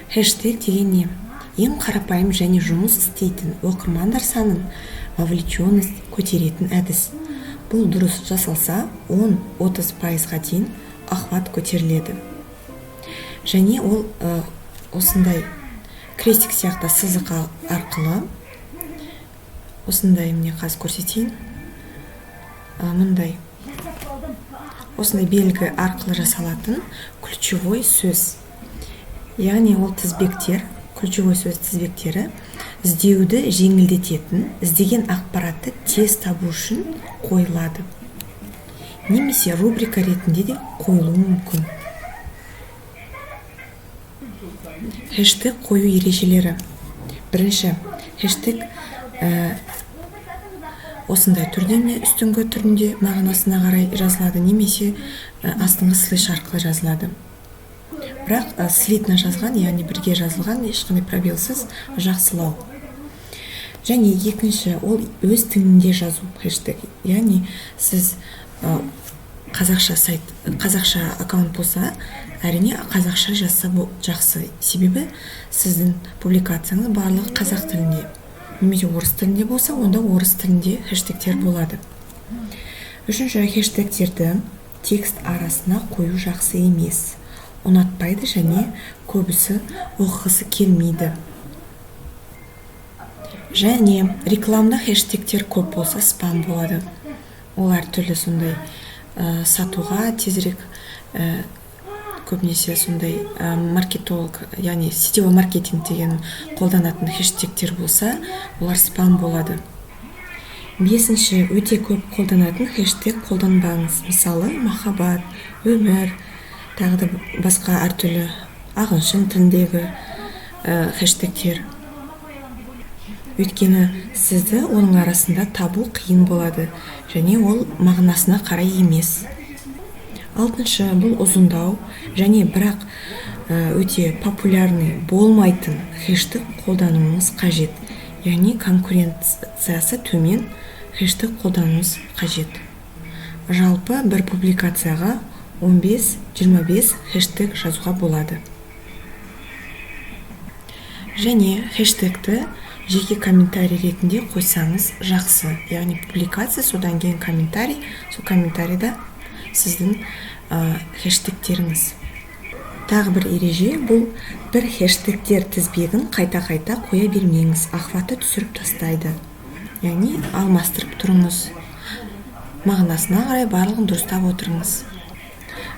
Хэштег деген не? Ең қарапайым және жұмыс істейтін оқырмандар санын, вовлеченность көтеретін әдіс. Бұл дұрыс жасалса, 10-30%-ға дейін охват көтеріледі. Және ол осындай крестик сияқты сызық арқылы, осындай міне қазір көрсетейін, мұндай осындай белгі арқылы жасалатын ключевой сөз. Яғни ол тізбектер, ключевой сөз тізбектері іздеуді жеңілдететін, іздеген ақпаратты тез табу үшін қойылады. Немесе рубрика ретінде де қойылуы мүмкін. Хэштег қою ережелері. Бірінші, хэштег осындай түрде, үстіңгі түрінде мағынасына қарай жазылады, немесе астыңғы слэш арқылы жазылады. Бірақ слитно жазған, яғни бірге жазылған, ешқандай пробелсіз жақсылау. Және екінші, ол өз тілінде жазу хэштег. Яғни сіз қазақша сайт, қазақша аккаунт болса, әрине қазақша жазса жақсы. Себебі сіздің публикацияңыз барлығы қазақ тілінде. Немесе орыс тілінде болса, онда орыс тілінде хэштегтер болады. Үшінші, хэштегтерді текст арасына қою жақсы емес. Ұнатпайды және көбісі оқығысы келмейді. Және рекламда хэштегтер көп болса спам болады. Олар түрлі сондай сатуға тезірек көбінесе сондай маркетолог, яғни сетевой маркетинг деген қолданатын хэштегтер болса, олар спам болады. Бесінші, өте көп қолданатын хэштег қолданбаңыз. Мысалы, махаббат, өмір, тағы да басқа әртүрлі ағылшын тіліндегі хэштегтер. Өйткені сізді оның арасында табу қиын болады, және ол мағынасына қарай емес. Алтыншы, бұл ұзындау және бірақ өте популярный болмайтын хэштег қолдануыңыз қажет. Яғни конкуренциясы төмен хэштег қолдануыңыз қажет. Жалпы бір публикацияға 15-25 хэштег жазуға болады. Және хэштегті жеке комментарий ретінде қойсаңыз жақсы. Яғни публикация, содан кейін комментарий, сол комментарийда сіздің хэштегтеріңіз. Тағы бір ереже, бұл бір хэштегтер тізбегін қайта-қайта қоя бермеңіз, охваты түсіріп тастайды. Яғни алмастырып тұрыңыз. Мағынасына қарай барлығын дұрыстап отырыңыз.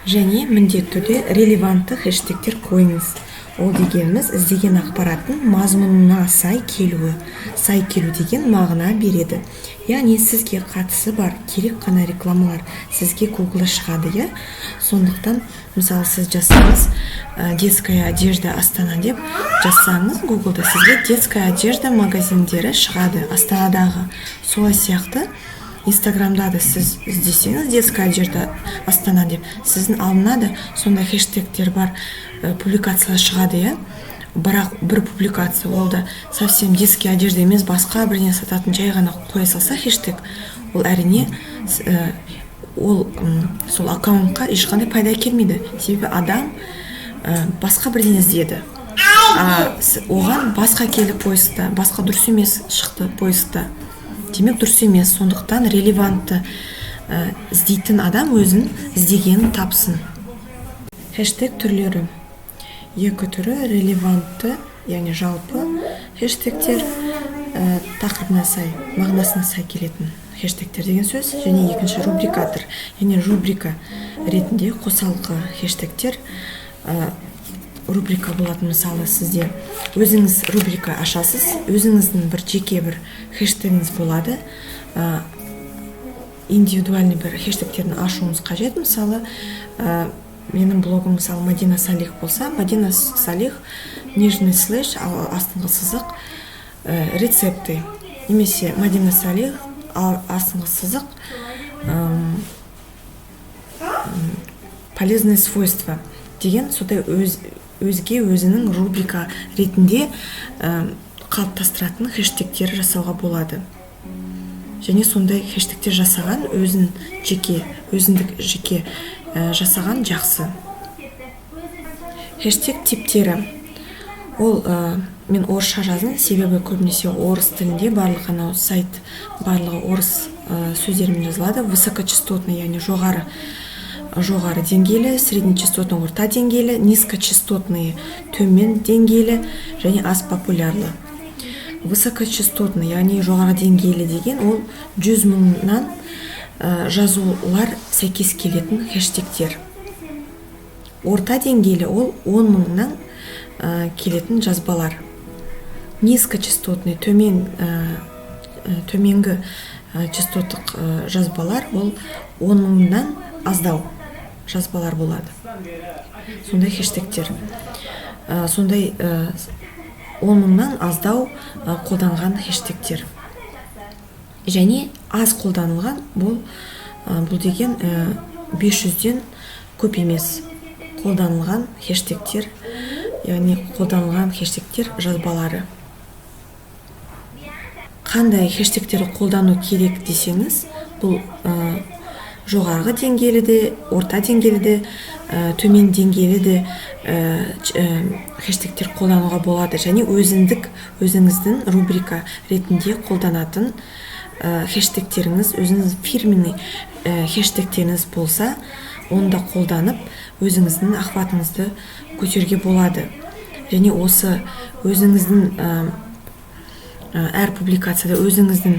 Және міндетті түрде релевантты хэштегтер қойыңыз. Ол дегеніміз іздеген ақпараттың мазмұнына сай келуі. Сай келу деген мағына береді. Яғни сізге қатысы бар керек қана рекламалар сізге Google шығады. Сондықтан, мысалы, сіз жазсаңыз детская одежда Астана деп жазсаңыз, Google-да сізге детская одежда магазиндері шығады Астанадағы. Солай сияқты Инстаграмда да сіз іздесеңіз детская одежда Астана деп, сіздің алдына да сондай хэштегтер бар публикациялар шығады. Бірақ бір публикация, ол да совсем детский одежда емес, басқа бірдеңе сататын жай ғана қоя салса хэштег, ол әрине ол сол аккаунтқа ешқандай пайда келмейді. Себебі адам басқа бірдеңе іздеді. Оған басқа келді поискта, басқа дұрыс емес шықты поискта. Демек дұрыс емес. Сондықтан релевантты іздейтін адам өзін іздегенін тапсын. Хэштег түрлері. Екі түрі релевантты, яғни жалпы хэштегтер тақырыбына сай, мағынасына сай келетін хэштегтер деген сөз. Және екінші рубрикатор, яғни рубрика ретінде қосалқы хэштегтер. Рубрика болатын, мысалы, сізде өзіңіз рубрика ашасыз, өзіңіздің бір жеке бір хэштегіңіз болады. Индивидуальный бір хэштегтерін ашуыңыз қажет. Мысалы, менің блогым, мысалы, Мадина Салих болса, Мадина Салих нижний слэш, астыңғы сызық рецепты. Немесе Мадина Салих астыңғы сызық полезные свойства деген сондай өзге өзінің рубрика ретінде қалыптастыратын хэштегтер жасауға болады. Және сондай хэштегтер жасаған өзіндік жеке жасаған жақсы. Хэштег типтері. Ол мен орысша жаздым, себебі көбінесе орыс тілінде барлық анау сайт барлығы орыс сөздермен жазылады. Высокочастотный, яғни жоғары деңгейлі, среднечастотный орта деңгейлі, низкочастотный төмен деңгейлі және аз популярлы. Высокочастотный, яғни жоғары деңгейлі деген ол 100 мыңнан жазулар сәйкес келетін хэштегтер. Орта деңгейлі ол 10 мыңнан келетін жазбалар. Низкочастотный, төменгі частоттық жазбалар ол 10 мыңнан аздау жазбалар болады. Сондай хэштегтер. Сондай 10 мыңнан аздау қолданған хэштегтер. Және аз қолданылған бұл деген 500-ден көп емес қолданылған хэштегтер, яғни қолданылған хэштегтер жазбалары. Қандай хэштегтерді қолдану керек десеңіз, бұл жоғарғы деңгейлі де, орта деңгейлі де, төмен деңгейлі де хэштегтер қолдануға болады. Және өзіңіздің рубрика ретінде қолданатын хэштегтеріңіз, өзіңіз фирменный хэштегтеріңіз болса, онда қолданып, өзіңіздің охватыңызды көтеруге болады. Және осы өзіңіздің әр публикацияда өзіңіздің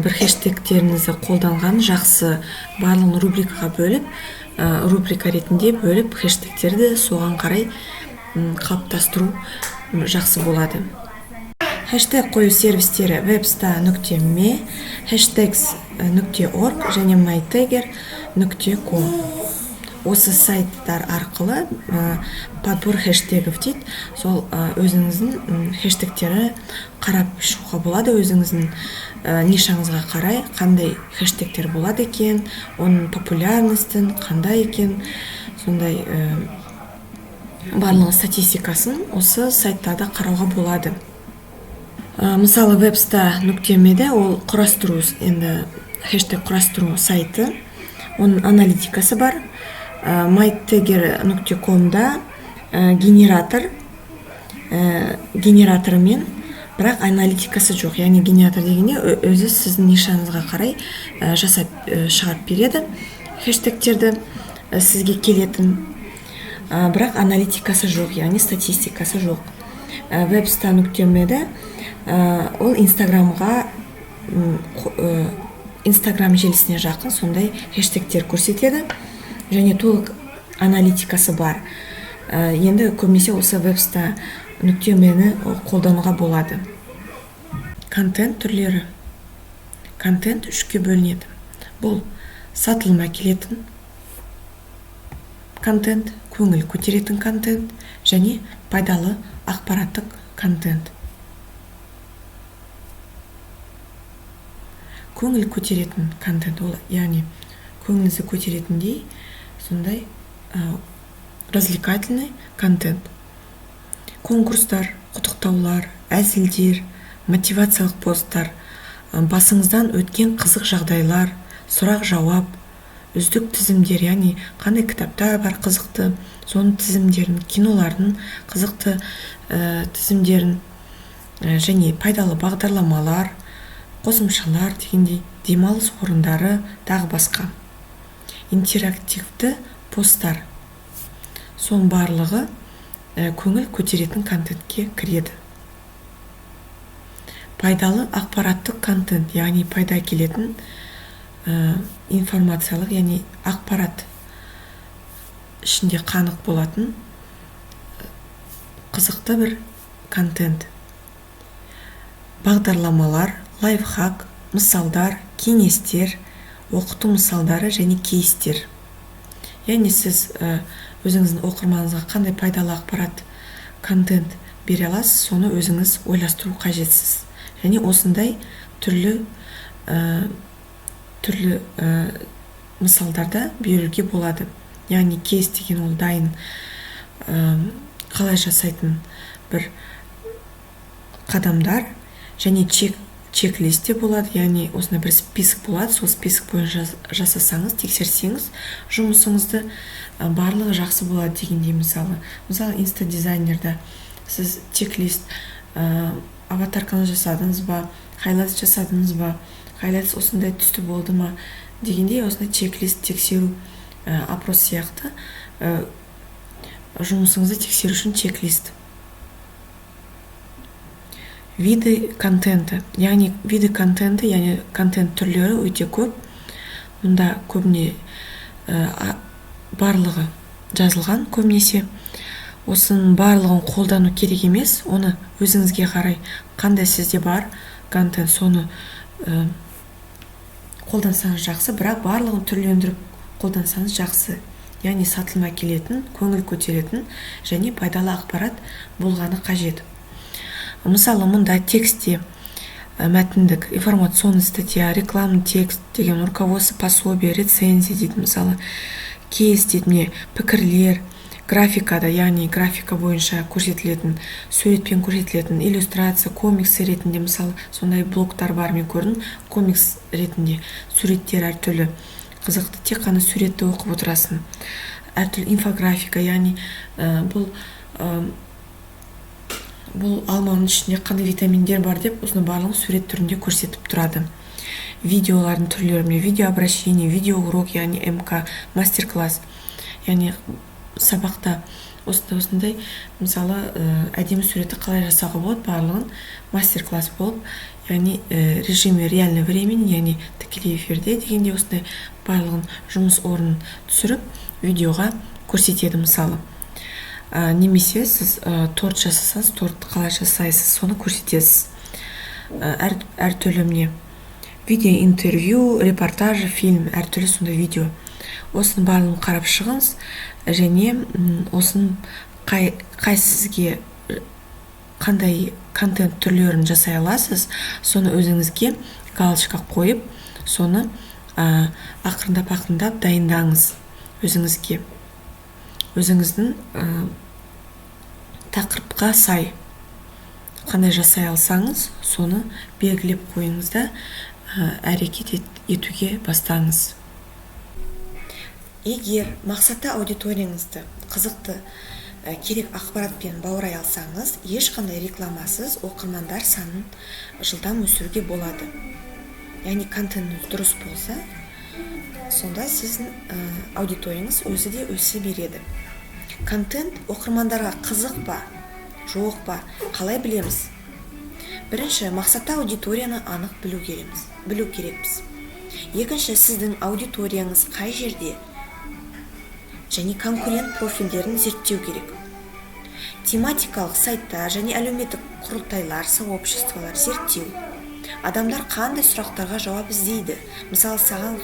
бір хэштегтеріңізді қолданған жақсы, барлығын рубрикаға бөліп, рубрика ретінде бөліп, хэштегтерді соған қарай қалыптастыру жақсы болады. Хэштег қою сервистері websta.me, hashtags.org және mytagger.com. Осы сайттар арқылы подбор хэштегов дейді. Сол өзіңіздің хэштегтері қарап шығуға болады, өзіңіздің нишаңызға қарай қандай хэштегтер болады екен, оның популярностін қандай екен, сондай барлығы статистикасын осы сайттарда қарауға болады. Мысалы websta.me-де ол құрастыру, енді хэштег құрастыру сайты, оның аналитикасы бар. mytagger.com-да генераторымен, бірақ аналитикасы жоқ. Яғни генератор дегенде өзі сіздің нишаңызға қарай жасап шығарып береді хэштегтерді сізге келетін, бірақ аналитикасы жоқ, яғни статистикасы жоқ. websta.me-де ол Instagram желісіне жақын сондай хэштегтер көрсетеді және толық аналитикасы бар. Енді көбінесе осы websta.me-ні қолдануға болады. Контент түрлері. Контент үшке бөлінеді. Бұл сатылым әкелетін контент, көңіл көтеретін контент және пайдалы ақпараттық контент. Көңіл көтеретін контент ол, яғни көңіліңізді көтеретіндей сондай развлекательный контент. Конкурстар, құттықтаулар, әзілдер, мотивациялық посттар, басыңыздан өткен қызық жағдайлар, сұрақ-жауап, үздік тізімдер, яғни қандай кітаптар бар қызықты, соның тізімдерін, кинолардың қызықты тізімдерін және пайдалы бағдарламалар, қосымшалар дегендей, демалыс орындары, тағы басқа. Интерактивті посттар. Сон барлығы көңіл көтеретін контентке кіреді. Пайдалы ақпараттық контент, яғни пайда келетін информациялық, яғни ақпарат ішінде қанық болатын қызықты бір контент. Бағдарламалар, лайфхак, мысалдар, кеңестер, оқыту мысалдары және кейстер. Яғни сіз өзіңіздің оқырманыңызға қандай пайдалы ақпарат контент бере аласыз, соны өзіңіз ойластыру қажетсіз. Және осындай түрлі мысалдарда беруге болады. Яғни кейс деген ол дайын қалай жасайтын бір қадамдар және чек-листе болады, яғни осындай бір список болады, сол список бойынша жасасаңыз, тексерсеңіз, жұмысыңызды барлығы жақсы болады дегендей. Мысалы инстадизайнерда сіз чек-лист аватарканы жасадыңыз ба, хайлайтс жасадыңыз ба, хайлайтс осындай түсті болды ма дегендей, осындай чек-лист тексеру, опрос сияқты жұмысыңызды тексеру үшін чек-лист. Виды контенті, яғни виды контенті, яғни контент түрлері өте көп. Мұнда көбіне барлығы жазылған, көбінесе осының барлығын қолдану керек емес, оны өзіңізге қарай қандай сізде бар контент, соны қолдансаңыз жақсы, бірақ барлығын түрлендіріп қолдансаңыз жақсы. Яғни сатылымға келетін, көңіл көтеретін және пайдалы ақпарат болғаны қажет. Мысалы, мұнда текстте мәтіндік, информационный статья, рекламный текст деген руководство, пособие, рецензия дейді, мысалы, кейс дейді, пікірлер, графикада, яғни графика бойынша көрсетілетін, суретпен көрсетілетін иллюстрация, комикс ретінде, мысалы, сондай блогтар бар, мен көрдім, комикс ретінде суреттер әртүрлі қызықты, тек қана суретті оқып отырасың. Әртүрлі инфографика, яғни бұл алманың ішінде қандай витаминдер бар деп, осыны барлығын сурет түрінде көрсетіп тұрады. Видеолардың түрлері, видеообращение, видеоурок, яғни МК, мастер-класс, яғни сабақта осындай, мысалы, әдемі суретті қалай жасауға болады, барлығын мастер-класс болып, яғни режиме реальный времени, яғни тікелей эфирде дегенде осындай барлығын жұмыс орнын түсіріп, видеоға көрсетеді, мысалы. Немесе сіз торт жасасаңыз, тортты қалай жасайсыз, соны көрсетесіз. Әртүрлі видео, интервью, репортаж, фильм, әртүрлі сондай видео. Осының барлығын қарап шығыңыз, және осының қай сізге қандай контент түрлерін жасай аласыз, соны өзіңізге галочка қойып, соны ақырындап дайындаңыз өзіңізге. Өзіңіздің тақырыпқа сай қандай жасай алсаңыз, соны белгілеп қойыңыз да әрекет етуге бастаңыз. Егер мақсатты аудиторияңызды қызықты, керек ақпаратпен баурай алсаңыз, ешқандай рекламасыз оқырмандар санын жылдам өсіруге болады. Яғни контентіңіз дұрыс болса, сонда сіздің аудиторияңыз өзі де өсе береді. Контент оқырмандарға қызық па, жоқ па, қалай білеміз? Бірінші, мақсатты аудиторияны анық білу керекпіз. Екінші, сіздің аудиторияңыз қай жерде және конкурент профильдерін зерттеу керек. Тематикалық сайттар және әлеуметтік құрылтайлар, сообществолар зерттеу. Адамдар қандай сұрақтарға жауап іздейді? Мысалы, соған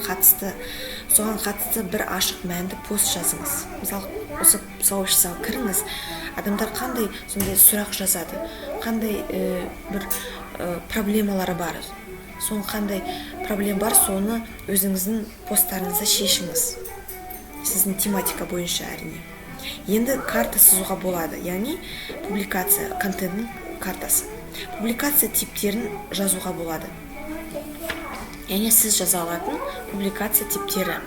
қатысты бір ашық мәнді пост жазыңыз. Мысалы, осы сообществоға кіріңіз, адамдар қандай сондай сұрақ жазады, қандай бір проблемалары бар. Соны қандай проблема бар, соны өзіңіздің посттарыңызда шешіңіз. Сіздің тематика бойынша әрине. Енді карта сызуға болады, яғни публикация, контенттің картасы. Публикация типтерін жазуға болады. Яғни сіз жаза алатын публикация типтері.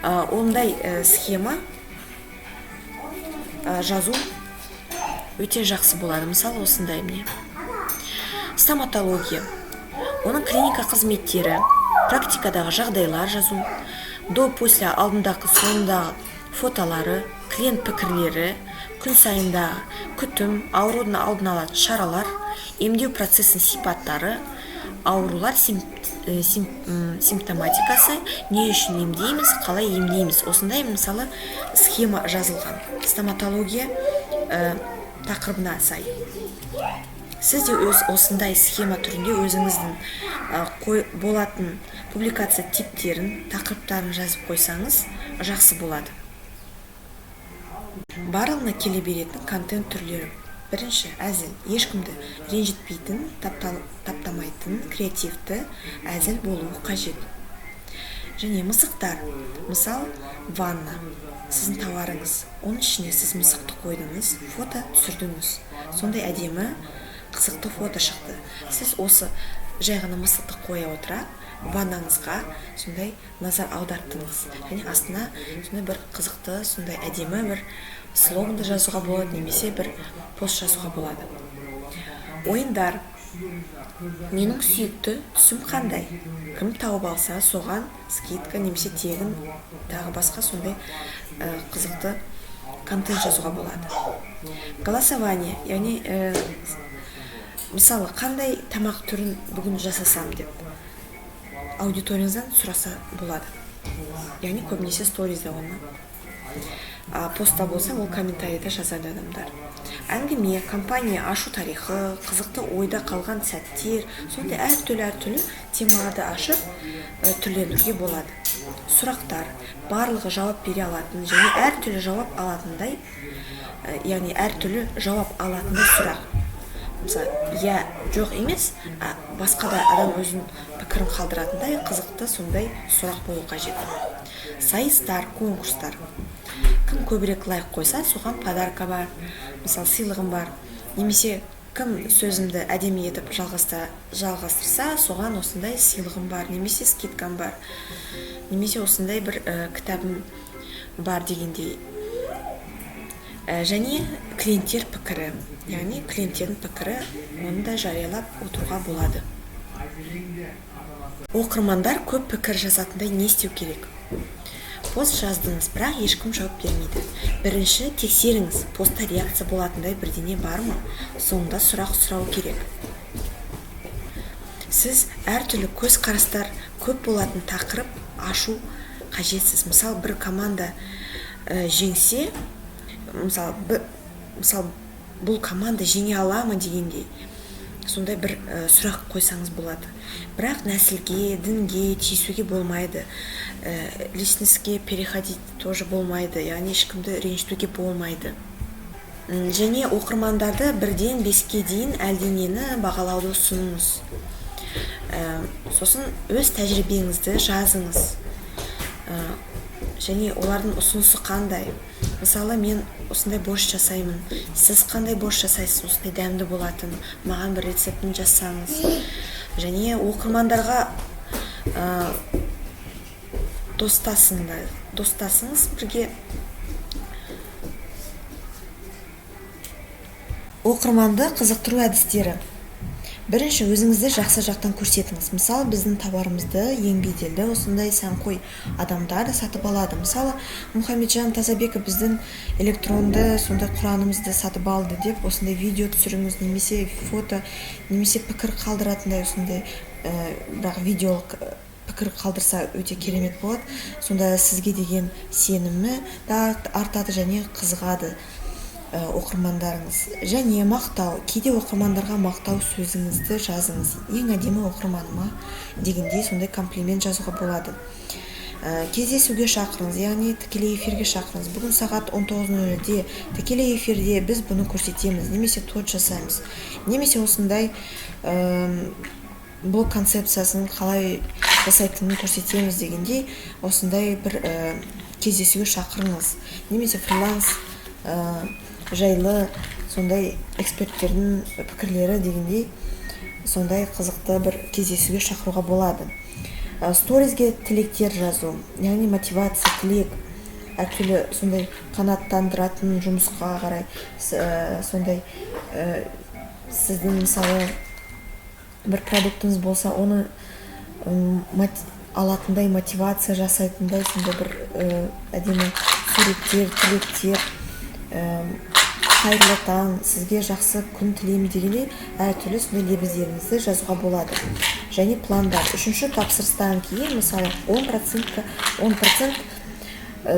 Ондай схема жазу өте жақсы болады. Мысалы, осындай міне. Стоматология. Оның клиника қызметтері, практикадағы жағдайлар жазу, до-после алдындағы соңындағы фотолары, клиент пікірлері, күн сайындағы күтім, аурудың алдын алатын шаралар, емдеу процесінің сипаттары, аурулар симптоматикасы, не үшін емдейміз, қалай емдейміз. Осындай, мысалы, схема жазылған. Стоматология тақырыбына сай. Сіз де осындай схема түрінде өзіңіздің болатын публикация типтерін, тақырыптарын жазып қойсаңыз, жақсы болады. Барлығына келе беретін контент түрлері. Бірінші, әзіл, ешкімді ренжітпейтін, таптамайтын, креативті, әзіл болуы қажет. Және мысықтар, мысал, ванна, сіздің тауарыңыз, оның ішіне сіз мысықты қойдыңыз, фото түсірдіңіз. Сондай әдемі, қызықты фото шықты. Сіз осы жай ғана мысықты қоя отыра ваннаңызға сондай назар аудартыңыз, және астына сондай бір қызықты, сондай әдемі бір слоганды жазуға болады, немесе бір пост жазуға болады. Ойындар. Менің сүйікті түсім қандай? Кім тауып алса, соған скидка немесе тегін, тағы басқа сондай қызықты контент жазуға болады. Голосование, яғни мысалы қандай тамақ түрін бүгін жасасам деп аудиторияңыздан сұраса болады. Яғни көбінесе сторизде оны. Постта болса, ол комментарийда жазады адамдар. Әңгіме, компания ашу тарихы, қызықты ойда қалған сәттер, сондай әртүрлі темаларды ашып түрленуге болады. Сұрақтар, барлығы жауап бере алатын және әртүрлі жауап алатындай, яғни әртүрлі жауап алатындай сұрақ. Мысалы, я, жоқ емес, басқа да адам өзінің пікірін қалдыратындай қызықты сондай сұрақ болу қажет. Сайыстар, конкурстар. Кім көбірек лайк қойса, соған подарка бар, мысалы сыйлығым бар. Немесе кім сөзімді әдемі етіп жалғастырса, соған осындай сыйлығым бар, немесе скидкам бар, немесе осындай бір кітабым бар дегендей. Және клиенттер пікірі, яғни клиенттердің пікірі, оны да жариялап отыруға болады. Оқырмандар көп пікір жазатындай не істеу керек? Пост жаздыңыз, бірақ ешкім жауап бермейді. Бірінші тексеріңіз, постта реакция болатындай бірдеңе бар ма? Соңында сұрақ сұрау керек. Сіз әртүрлі көзқарастар көп болатын тақырып ашу қажетсіз. Мысалы, бір команда жеңсе, мысалы бұл команда жеңе ала ма дегендей сондай бір сұрақ қойсаңыз болады. Бірақ нәсілге, дінге тиісуге болмайды. Личностьке переходить тоже болмайды, яғни ешкімді ренжітуге болмайды. Және оқырмандарды 1-ден 5-ке дейін әлденені бағалауды ұсыныңыз. Сосын өз тәжірибеңізді жазыңыз. Және олардың ұсынысы қандай? Мысалы, мен осындай борщ жасаймын. Сіз қандай борщ жасайсыз? Осындай дәмді болатын. Маған бір рецептін жазсаңыз. Және оқырмандарға достасыңыз бірге. Оқырманды қызықтыру әдістері. Бірінші, өзіңізді жақсы жақтан көрсетіңіз. Мысалы, біздің тауарымызды ең беделді осындай сәнқой адамдар сатып алады. Мысалы, Мұхамеджан Тазабеков біздің электронды сондай құранымызды сатып алды деп осындай видео түсіріңіз, немесе фото, немесе пікір қалдыратындай осындай бірақ видеолық пікір қалдырса өте керемет болады. Сонда сізге деген сенімі да артады және қызығады оқырмандарыңыз. Және мақтау, кейде оқырмандарға мақтау сөзіңізді жазыңыз. Ең әдемі оқырманыма дегендей сондай комплимент жазуға болады. Кездесуге шақырыңыз, яғни тікелей эфирге шақырыңыз. Бүгін сағат 19:00-де тікелей эфирде біз бұны көрсетеміз, немесе тот жасаймыз. Немесе осындай блог концепциясын қалай жасайтынын көрсетеміз дегендей осындай бір кездесуге шақырыңыз. Немесе фриланс жайлы сондай эксперттердің пікірлері дегендей сондай қызықты бір кездесуге шақыруға болады. Сторизге тілектер жазу, яғни мотивация, тілек, әртүрлі сондай қанаттандыратын жұмысқа қарай сондай сіздің мысалы бір продуктыңыз болса, оны алатындай мотивация жасайтындай сондай бір әдемі суреттер, тілектер, қайырлы таң, сізге жақсы күн тілеймін дегендей әртүрлі сондай лебіздеріңізді жазуға болады. Және пландар. Үшінші тапсырыстан кейін, мысалы, 10%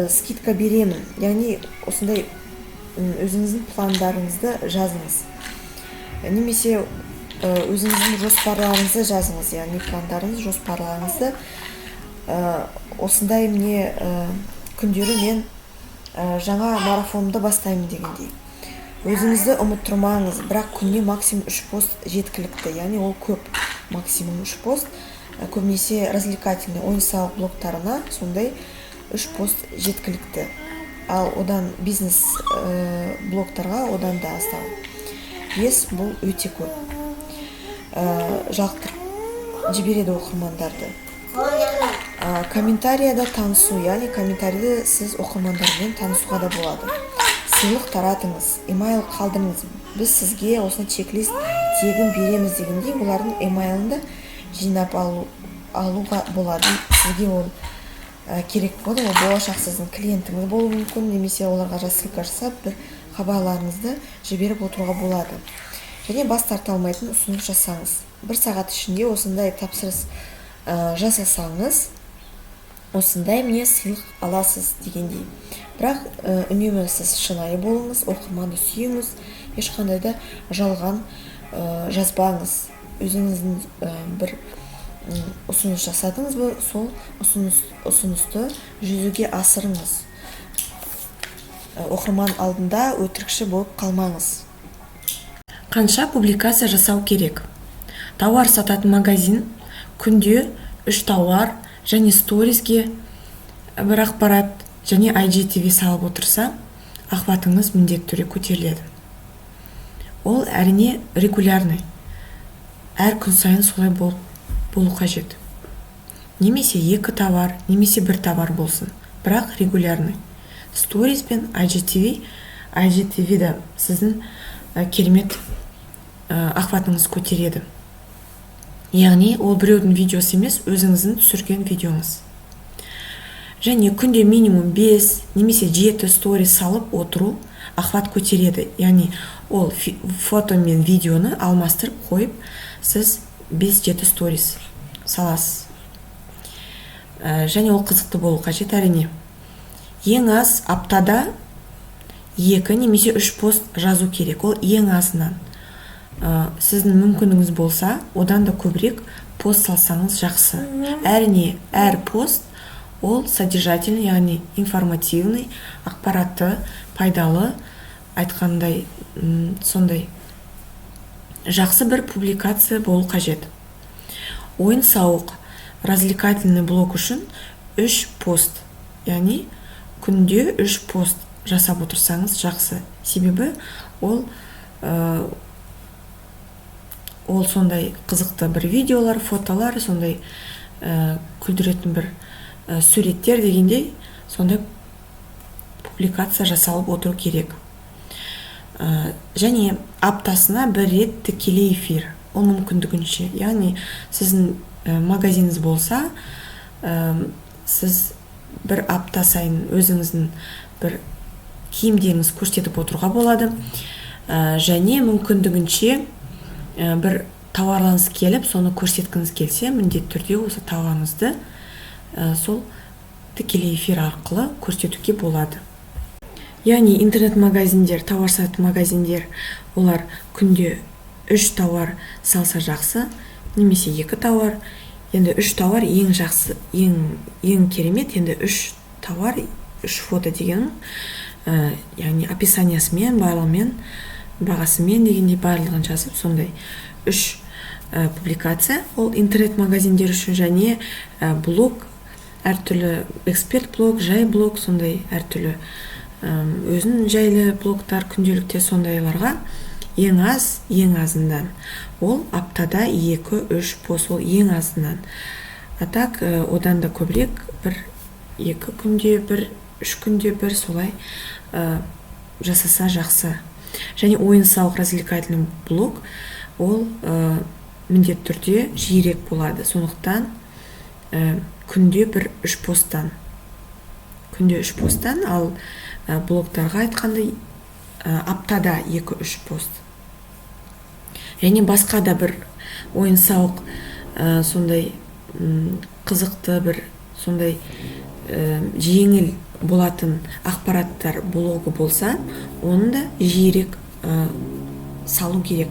скидка беремін. Яғни осындай өзіңіздің пландарыңызды жазыңыз. Немесе өзіңіздің жоспарларыңызды жазыңыз. Яғни пландарыңыз, жоспарларыңызды осындай мне күндері мен жаңа марафонымды бастаймын дегендей. Өзіңізді ұмыттырмаңыз, бірақ күнде максимум 3 пост жеткілікті, яғни ол көп, максимум 3 пост, көбінесе развлекательный ойын-сауық блогтарына сондай 3 пост жеткілікті. Ал одан бизнес блогтарға одан да астам. Бұл өте көп. жибереді оқырмандарды. Комментарияда танысу, яғни комментарийді сіз оқырмандармен танысуға да болады. Сыйлық таратыңыз, емайл қалдырыңыз. Біз сізге осыны чек-лист тегін береміз дегендей, олардың емайлында жинап алуға болады. Сізге ол керек болады, ол болашақ сіздің клиентіңіз болуы мүмкін, немесе оларға рассылка жасап бір хабарларыңызды жіберіп отыруға болады. Және бас тарта алмайтын ұсыныс жасаңыз. 1 сағат ішінде осындай тапсырыс жасасаңыз, осындай міне сыйлық аласыз дегендей. Бірақ үнемі сіз шынайы болыңыз, оқырманды сүйіңіз, ешқандай да жалған жазбаңыз. Өзіңіздің бір ұсыныс жасадыңыз ба, сол ұсынысты жүзеге асырыңыз. Оқырман алдында өтірікші болып қалмаңыз. Қанша публикация жасау керек? Тауар сататын магазин күнде 3 тауар және сториске бір ақпарат және IGTV салып отырса, охватыңыз міндетті түрде көтеріледі. Ол әрине регулярный. Әр күн сайын солай болу қажет. Немесе 2 товар, немесе 1 товар болсын, бірақ регулярный. Сторис пен IGTV-да сіздің керемет охватыңыз көтереді. Яғни ол біреудің видеосы емес, өзіңіздің түсірген видеоңыз. Және күнде минимум 5 немесе 7 сторис салып отыру охват көтереді. Яғни ол фото мен видеоны алмастырып қойып, сіз 5-7 сторис саласыз. Және ол қызықты болу қажет әрине. Ең аз аптада 2 немесе 3 пост жазу керек. Ол ең азынан. Сіздің мүмкініңіз болса, одан да көбірек пост салсаңыз жақсы. Әрине, әр пост ол содержательный, яғни информативный, ақпаратты, пайдалы, айтқандай, сондай жақсы бір публикация болу қажет. Ойын-сауық, развлекательный блог үшін 3 пост, яғни күнде 3 пост жасап отырсаңыз жақсы. Себебі ол сондай қызықты бір видеолар, фотолар, сондай күлдіретін бір суреттер дегендей, сондай публикация жасалып отыру керек. Және аптасына 1 рет тікелей эфир, ол мүмкіндігінше. Яғни сіздің магазиніңіз болса, сіз бір апта сайын өзіңіздің бір киімдеріңіз көрсетіп отыруға болады. Және мүмкіндігінше бір тауарларыңыз келіп, соны көрсеткіңіз келсе, міндетті түрде осы тауарыңызды сол тікелей эфир арқылы көрсетуге болады. Яғни интернет-магазиндер, тауар сату магазиндер, олар күнде 3 тауар салса жақсы, немесе 2 тауар. Енді 3 тауар ең жақсы, ең керемет. Енді 3 тауар, 3 фото деген, яғни описаниясымен, барлығымен, бағасымен дегендей барлығын жазып, сондай 3 публикация. Ол интернет-магазиндер үшін, және блог, әртүрлі эксперт блог, жай блог, сондай әртүрлі өзінің жайлы блогтар, күнделікте сондайларға ең азынан. Ол аптада 2-3 пост, ол ең азынан. Атак, одан да көбірек, 2 күнде 1, 3 күнде 1 солай жасаса жақсы. Және ойын-сауық развлекательный блог, ол міндетті түрде жиірек болады. Сондықтан күнде 1-3 посттан. Күнде 3 посттан, ал блогтарға айтқандай аптада 2-3 пост. Және басқа да бір ойын-сауық сондай қызықты бір сондай жеңіл болатын ақпараттар блогы болса, оны да жиірек салу керек.